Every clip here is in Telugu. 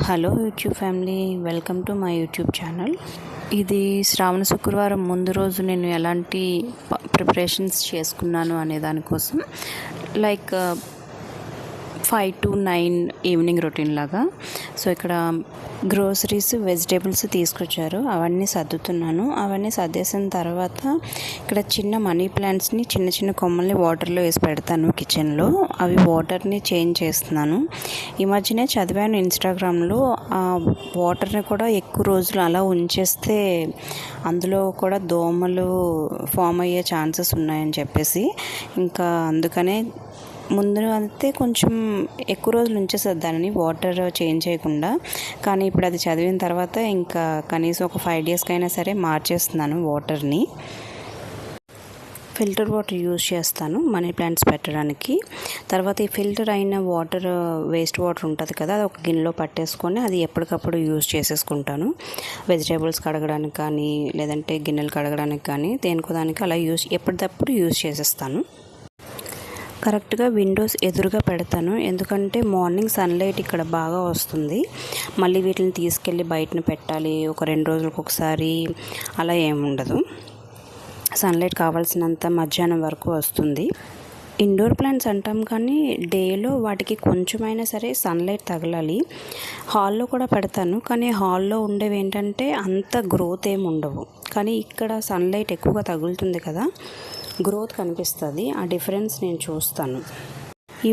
Hello YouTube family, welcome to my YouTube channel. ఇది శ్రావణ శుక్రవారం ముందు రోజు నేను ఎలాంటి ప్రిపరేషన్స్ చేసుకున్నాను అనే దానికోసం లైక్ 5 to 9 ఈవినింగ్ రొటీన్ లాగా. సో ఇక్కడ గ్రోసరీస్, వెజిటేబుల్స్ తీసుకొచ్చారు, అవన్నీ సర్దుతున్నాను. అవన్నీ సర్దేసిన తర్వాత ఇక్కడ చిన్న మనీ ప్లాంట్స్ని, చిన్న చిన్న కొమ్మల్ని వాటర్లో వేసి పెడతాను కిచెన్లో. అవి వాటర్ని చేంజ్ చేస్తున్నాను. ఈ మధ్యనే చదివాను ఇన్స్టాగ్రామ్లో, ఆ వాటర్ని కూడా ఎక్కువ రోజులు అలా ఉంచేస్తే అందులో కూడా దోమలు ఫామ్ అయ్యే ఛాన్సెస్ ఉన్నాయని చెప్పేసి, ఇంకా అందుకనే ముందు అయితే కొంచెం ఎక్కువ రోజులు ఉంచేస్తుంది దాన్ని వాటర్ చేంజ్ చేయకుండా. కానీ ఇప్పుడు అది చదివిన తర్వాత ఇంకా కనీసం ఒక 5 daysకైనా సరే మార్చేస్తున్నాను వాటర్ని. ఫిల్టర్ వాటర్ యూజ్ చేస్తాను మనీ ప్లాంట్స్ పెట్టడానికి. తర్వాత ఈ ఫిల్టర్ అయిన వాటర్, వేస్ట్ వాటర్ ఉంటుంది కదా, అది ఒక గిన్నెలో పట్టేసుకొని అది ఎప్పటికప్పుడు యూజ్ చేసేసుకుంటాను. వెజిటేబుల్స్ కడగడానికి కానీ, లేదంటే గిన్నెలు కడగడానికి కానీ, దేనికో దానికి అలా ఎప్పటికప్పుడు యూజ్ చేసేస్తాను. కరెక్ట్గా విండోస్ ఎదురుగా పెడతాను, ఎందుకంటే మార్నింగ్ సన్లైట్ ఇక్కడ బాగా వస్తుంది. మళ్ళీ వీటిని తీసుకెళ్ళి బయటను పెట్టాలి ఒక 2 రోజులకు ఒకసారి అలా ఏముండదు. సన్లైట్ కావాల్సినంత మధ్యాహ్నం వరకు వస్తుంది. ఇండోర్ ప్లాంట్స్ అంటాం కానీ డేలో వాటికి కొంచెమైనా సరే సన్లైట్ తగలాలి. హాల్లో కూడా పెడతాను, కానీ హాల్లో ఉండేవి ఏంటంటే అంత గ్రోత్ ఏమి ఉండవు. కానీ ఇక్కడ సన్లైట్ ఎక్కువగా తగులుతుంది కదా, గ్రోత్ కనిపిస్తుంది. ఆ డిఫరెన్స్ నేను చూస్తాను. ఈ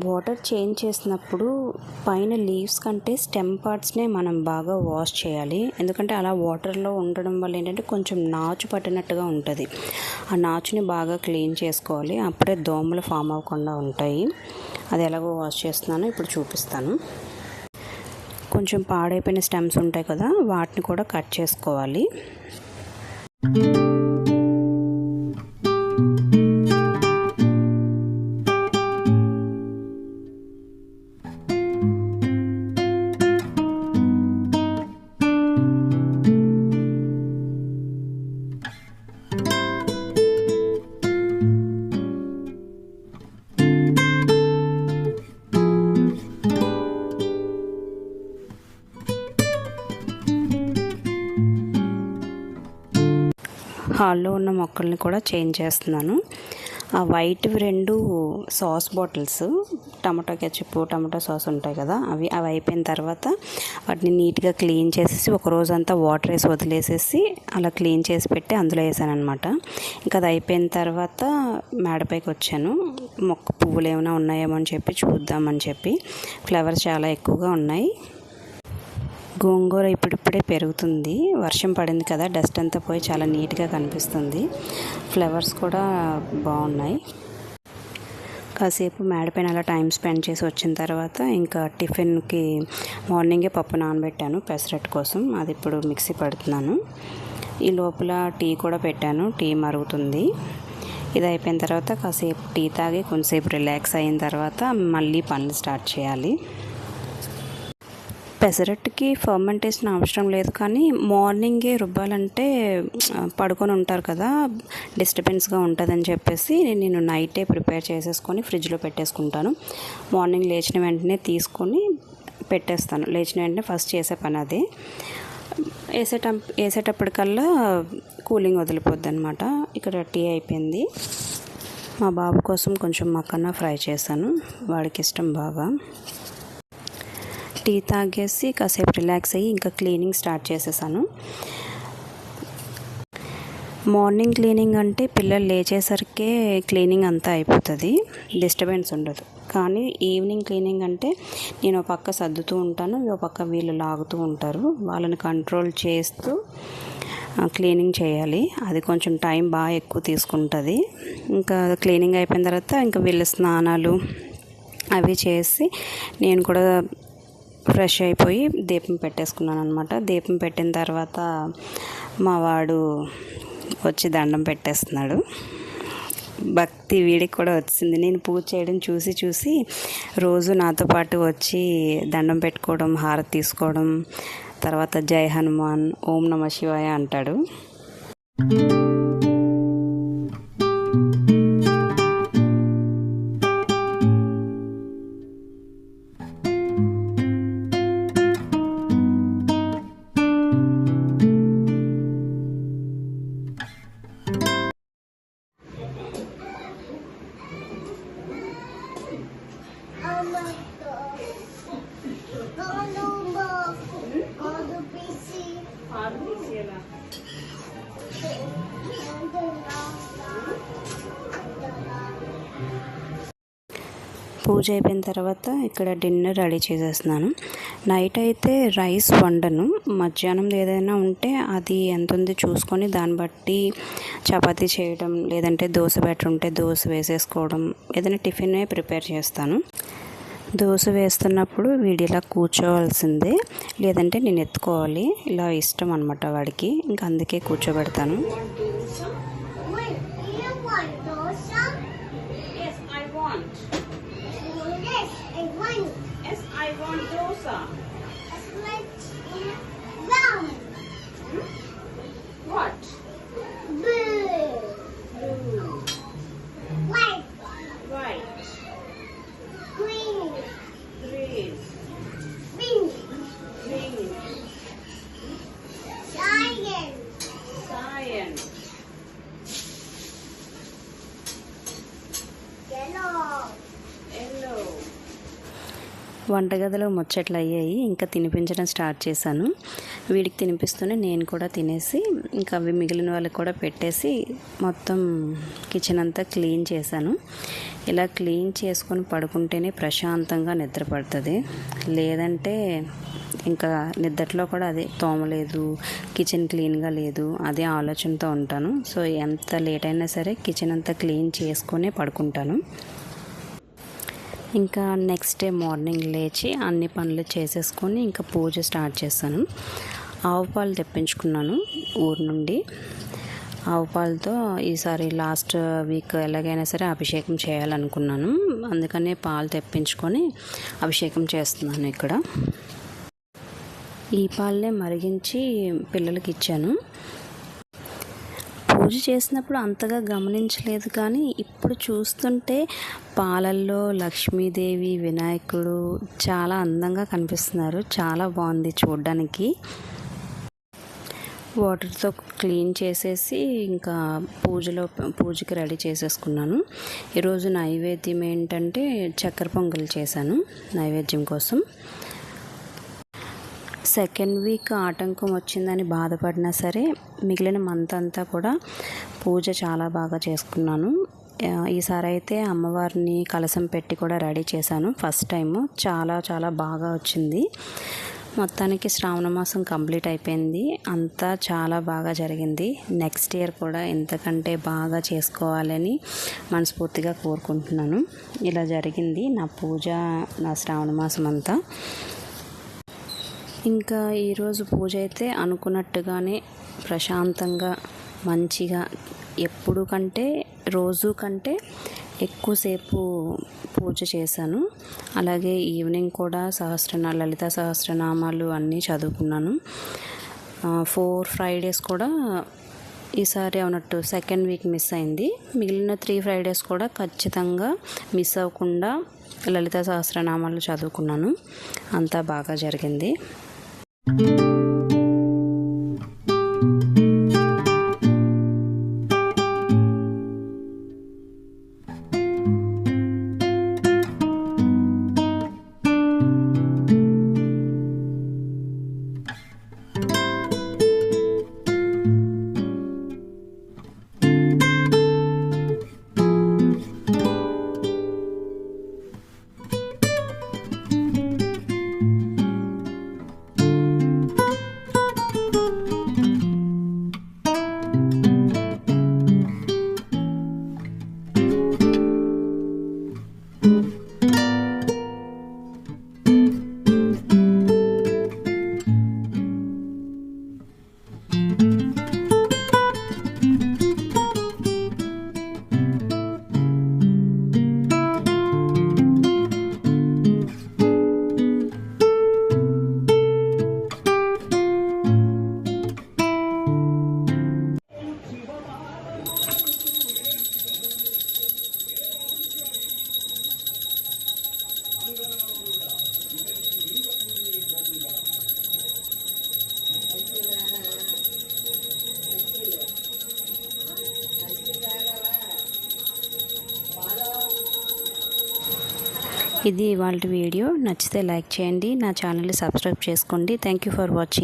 వాటర్ చేంజ్ చేసినప్పుడు పైన లీవ్స్ కంటే స్టెమ్ పార్ట్స్నే మనం బాగా వాష్ చేయాలి. ఎందుకంటే అలా వాటర్లో ఉండడం వల్ల ఏంటంటే కొంచెం నాచు పట్టినట్టుగా ఉంటుంది. ఆ నాచుని బాగా క్లీన్ చేసుకోవాలి, అప్పుడే దోమలు ఫామ్ అవ్వకుండా ఉంటాయి. అది ఎలాగో వాష్ చేస్తున్నానో ఇప్పుడు చూపిస్తాను. కొంచెం పాడైపోయిన స్టెమ్స్ ఉంటాయి కదా, వాటిని కూడా కట్ చేసుకోవాలి. హాల్లో ఉన్న మొక్కల్ని కూడా చేంజ్ చేస్తున్నాను. ఆ వైట్వి 2 sauce bottles, tomato ketchup, tomato sauce ఉంటాయి కదా, అవి అయిపోయిన తర్వాత వాటిని నీట్గా క్లీన్ చేసేసి ఒక రోజంతా వాటర్ వేసి వదిలేసేసి అలా క్లీన్ చేసి పెట్టి అందులో వేసాను అనమాట. ఇంకా అది అయిపోయిన తర్వాత మేడపైకి వచ్చాను. పువ్వులు ఏమైనా ఉన్నాయేమో అని చెప్పి చూద్దామని చెప్పి. ఫ్లవర్స్ చాలా ఎక్కువగా ఉన్నాయి. గోంగూర ఇప్పుడిప్పుడే పెరుగుతుంది, వర్షం పడింది కదా, డస్ట్ అంతా పోయి చాలా నీట్గా కనిపిస్తుంది. ఫ్లవర్స్ కూడా బాగున్నాయి. కాసేపు మేడపైన అలా టైం స్పెండ్ చేసి వచ్చిన తర్వాత ఇంకా టిఫిన్కి మార్నింగే పప్పు నానబెట్టాను పెసరట్టు కోసం, అది ఇప్పుడు మిక్సీ పడుతున్నాను. ఈ లోపల టీ కూడా పెట్టాను, టీ మరుగుతుంది. ఇది అయిపోయిన తర్వాత కాసేపు టీ తాగి కొంచెంసేపు రిలాక్స్ అయిన తర్వాత మళ్ళీ పనులు స్టార్ట్ చేయాలి. పెసరట్టుకి ఫర్మెంటేషన్ అవసరం లేదు, కానీ మార్నింగే రుబ్బాలంటే పడుకొని ఉంటారు కదా, డిస్టర్బెన్స్గా ఉంటుందని చెప్పేసి నేను నైటే ప్రిపేర్ చేసేసుకొని ఫ్రిడ్జ్లో పెట్టేసుకుంటాను. మార్నింగ్ లేచిన వెంటనే తీసుకొని పెట్టేస్తాను. లేచిన వెంటనే ఫస్ట్ చేసే పని అదే. వేసేటప్పటికల్లా కూలింగ్ వదిలిపోద్ది అనమాట. ఇక్కడ టీ అయిపోయింది. మా బాబు కోసం కొంచెం మక్కన ఫ్రై చేశాను, వాడికి ఇష్టం బాగా. టీ తాగేసి కాసేపు రిలాక్స్ అయ్యి ఇంకా క్లీనింగ్ స్టార్ట్ చేసేసాను. మార్నింగ్ క్లీనింగ్ అంటే పిల్లలు లేచేసరికే క్లీనింగ్ అంతా అయిపోతుంది, డిస్టర్బెన్స్ ఉండదు. కానీ ఈవినింగ్ క్లీనింగ్ అంటే నేను ఒక పక్క సర్దుతూ ఉంటాను, ఒక పక్క వీళ్ళు లాగుతూ ఉంటారు, వాళ్ళని కంట్రోల్ చేస్తూ క్లీనింగ్ చేయాలి. అది కొంచెం టైం బాగా ఎక్కువ తీసుకుంటుంది. ఇంకా క్లీనింగ్ అయిపోయిన తర్వాత ఇంకా వీళ్ళ స్నానాలు అవి చేసి నేను కూడా ఫ్రెష్ అయిపోయి దీపం పెట్టేసుకున్నాను అనమాట. దీపం పెట్టిన తర్వాత మా వాడు వచ్చి దండం పెట్టేస్తున్నాడు. భక్తి వీడికి కూడా వచ్చింది. నేను పూజ చేయడం చూసి రోజు నాతో పాటు వచ్చి దండం పెట్టుకోవడం, హారతి తీసుకోవడం, తర్వాత జై హనుమాన్, ఓం నమ శివాయ అంటాడు. పూజ అయిపోయిన తర్వాత ఇక్కడ డిన్నర్ రెడీ చేసేస్తున్నాను. నైట్ అయితే రైస్ వండను, మధ్యాహ్నం ఏదైనా ఉంటే అది ఎంత ఉంది చూసుకొని దాన్ని బట్టి చపాతీ చేయడం, లేదంటే దోశ బ్యాటర్ ఉంటే దోశ వేసేసుకోవడం, ఏదైనా టిఫిన్ ప్రిపేర్ చేస్తాను. దోశ వేస్తున్నప్పుడు వీడు ఇలా కూర్చోవాల్సిందే, లేదంటే నేను ఎత్తుకోవాలి. ఇలా ఇష్టం అనమాట వాడికి, ఇంకా అందుకే కూర్చోబెడతాను. I want dosa. What? Blue. White. White. Green. Green. Pink. Pink. Cyan. Cyan. Yellow. Yellow. వంటగదిలో ముచ్చట్లు అయ్యాయి, ఇంకా తినిపించడం స్టార్ట్ చేశాను. వీడికి తినిపిస్తూనే నేను కూడా తినేసి ఇంకా అవి మిగిలిన వాళ్ళకి కూడా పెట్టేసి మొత్తం కిచెన్ అంతా క్లీన్ చేశాను. ఇలా క్లీన్ చేసుకొని పడుకుంటేనే ప్రశాంతంగా నిద్ర పడుతుంది, లేదంటే ఇంకా నిద్రలో కూడా అదే తోమలేదు, కిచెన్ క్లీన్గా లేదు, అదే ఆలోచనతో ఉంటాను. సో ఎంత లేట్ అయినా సరే కిచెన్ అంతా క్లీన్ చేసుకొని పడుకుంటాను. ఇంకా నెక్స్ట్ డే మార్నింగ్ లేచి అన్ని పనులు చేసేసుకొని ఇంకా పూజ స్టార్ట్ చేశాను. ఆవు పాలు తెప్పించుకున్నాను ఊరు నుండి. ఆవు పాలతో ఈసారి లాస్ట్ వీక్ ఎలాగైనా సరే అభిషేకం చేయాలనుకున్నాను, అందుకనే పాలు తెప్పించుకొని అభిషేకం చేస్తున్నాను. ఇక్కడ ఈ పాలనే మరిగించి పిల్లలకి ఇచ్చాను. పూజ చేసినప్పుడు అంతగా గమనించలేదు, కానీ ఇప్పుడు చూస్తుంటే పాలల్లో లక్ష్మీదేవి, వినాయకుడు చాలా అందంగా కనిపిస్తున్నారు. చాలా బాగుంది చూడడానికి. వాటర్తో క్లీన్ చేసేసి ఇంకా పూజకి రెడీ చేసేసుకున్నాను. ఈరోజు నైవేద్యం ఏంటంటే చక్కెర పొంగల్ చేశాను నైవేద్యం కోసం. సెకండ్ వీక్ ఆటంకం వచ్చిందని బాధపడినా సరే మిగిలిన మంత్ అంతా కూడా పూజ చాలా బాగా చేసుకున్నాను. ఈసారి అయితే అమ్మవారిని కలశం పెట్టి కూడా రెడీ చేశాను ఫస్ట్ టైము. చాలా చాలా బాగా వచ్చింది. మొత్తానికి శ్రావణ మాసం కంప్లీట్ అయిపోయింది, అంతా చాలా బాగా జరిగింది. నెక్స్ట్ ఇయర్ కూడా ఇంతకంటే బాగా చేసుకోవాలని మనస్ఫూర్తిగా కోరుకుంటున్నాను. ఇలా జరిగింది నా పూజ, నా శ్రావణ మాసం అంతా. ఇంకా ఈరోజు పూజ అయితే అనుకున్నట్టుగానే ప్రశాంతంగా మంచిగా ఎప్పుడు కంటే రోజు కంటే ఎక్కువసేపు పూజ చేశాను. అలాగే ఈవినింగ్ కూడా లలిత సహస్రనామాలు అన్నీ చదువుకున్నాను. 4 ఫ్రైడేస్ కూడా ఈసారి అవునట్టు సెకండ్ వీక్ మిస్ అయింది. మిగిలిన 3 ఫ్రైడేస్ కూడా ఖచ్చితంగా మిస్ అవ్వకుండా లలిత సహస్రనామాలు చదువుకున్నాను. అంతా బాగా జరిగింది. ఇది ఇవాళ వీడియో. నచ్చితే లైక్ చేయండి, నా ఛానల్ని సబ్స్క్రైబ్ చేసుకోండి. Thank you for watching.